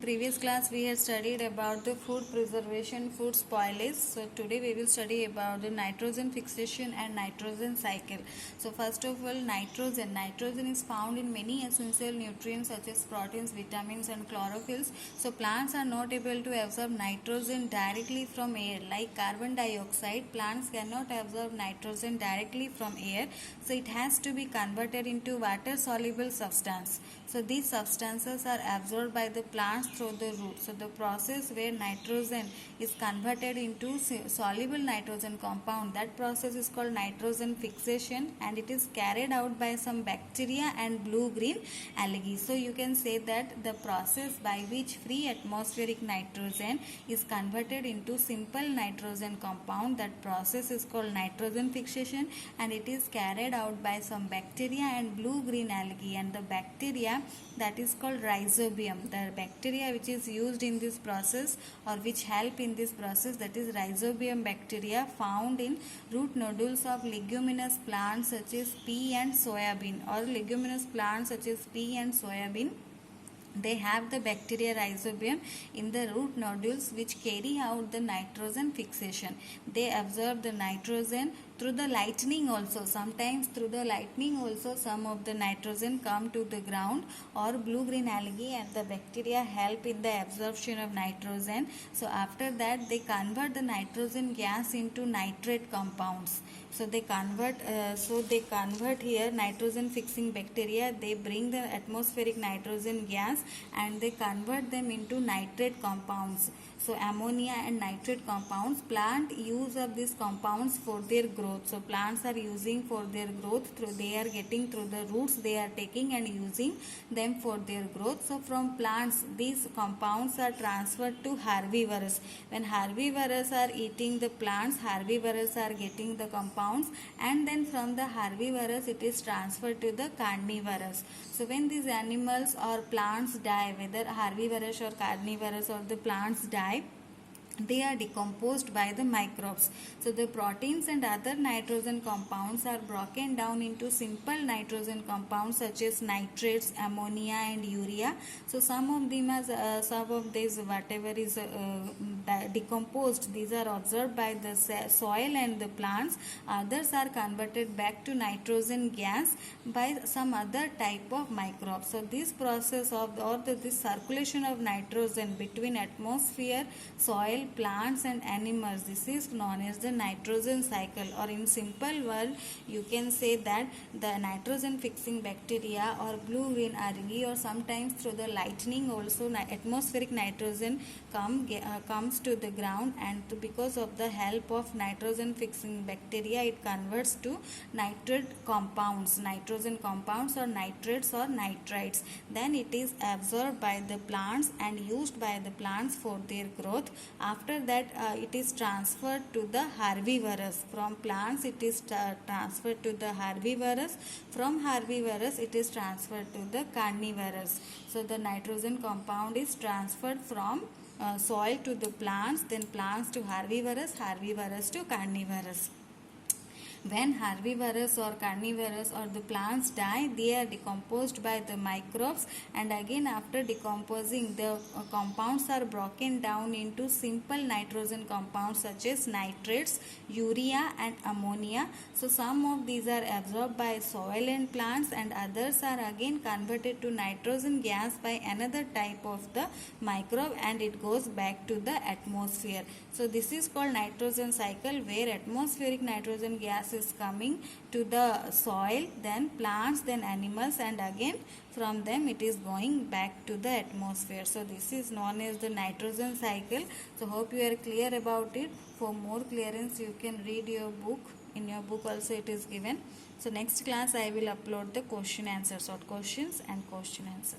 previous class we had studied about the food preservation, food spoilage. So today we will study about the nitrogen fixation and nitrogen cycle. So first of all, nitrogen. Nitrogen is found in many essential nutrients such as proteins, vitamins and chlorophylls. So plants are not able to absorb nitrogen directly from air. Like carbon dioxide, plants cannot absorb nitrogen directly from air. So it has to be converted into water soluble substance. So these substances are absorbed by the plants through the roots. So the process where nitrogen is converted into soluble nitrogen compound, that process is called nitrogen fixation, and it is carried out by some bacteria and blue-green algae. So you can say that the process by which free atmospheric nitrogen is converted into simple nitrogen compound, that process is called nitrogen fixation, and it is carried out by some bacteria and blue-green algae. And the bacteria that is called rhizobium. The bacteria which is used in this process or which help in this process, that is rhizobium bacteria, found in root nodules of leguminous plants such as pea and soybean, or leguminous plants such as pea and soybean. They have the bacteria rhizobium in the root nodules which carry out the nitrogen fixation. They absorb the nitrogen through the lightning also. Sometimes through the lightning also some of the nitrogen come to the ground, or blue-green algae and the bacteria help in the absorption of nitrogen. So after that they convert the nitrogen gas into nitrate compounds. So they convert here nitrogen fixing bacteria, they bring the atmospheric nitrogen gas and they convert them into nitrate compounds. So ammonia and nitrate compounds, plant use of these compounds for their growth. So plants are using for their growth, they are getting through the roots, they are taking and using them for their growth. So from plants these compounds are transferred to herbivores. When herbivores are eating the plants, herbivores are getting the compounds, and then from the herbivores it is transferred to the carnivorous. So when these animals or plants die, whether herbivorous or carnivorous or the plants die, they are decomposed by the microbes. So the proteins and other nitrogen compounds are broken down into simple nitrogen compounds such as nitrates, ammonia and urea. So some of these whatever is decomposed, these are absorbed by the soil and the plants. Others are converted back to nitrogen gas by some other type of microbes. So this process of this circulation of nitrogen between atmosphere, soil, plants and animals, this is known as the nitrogen cycle. Or in simple word you can say that the nitrogen fixing bacteria or blue-green algae, or sometimes through the lightning also atmospheric nitrogen comes to the ground, and because of the help of nitrogen fixing bacteria it converts to nitrate compounds, nitrogen compounds or nitrates or nitrites. Then it is absorbed by the plants and used by the plants for their growth. After that it is transferred to the herbivorous. From plants it is transferred to the herbivorous. From herbivorous it is transferred to the carnivorous. So the nitrogen compound is transferred from soil to the plants, then plants to herbivorous, herbivorous to carnivorous. When herbivorous or carnivorous or the plants die, they are decomposed by the microbes, and again after decomposing the compounds are broken down into simple nitrogen compounds such as nitrates, urea and ammonia. So some of these are absorbed by soil and plants, and others are again converted to nitrogen gas by another type of the microbe, and it goes back to the atmosphere. So this is called nitrogen cycle, where atmospheric nitrogen gas is coming to the soil, then plants, then animals, and again from them it is going back to the atmosphere. So this is known as the nitrogen cycle. So hope you are clear about it. For more clearance you can read your book. In your book also it is given. So next class I will upload the question answers, or questions and question answer.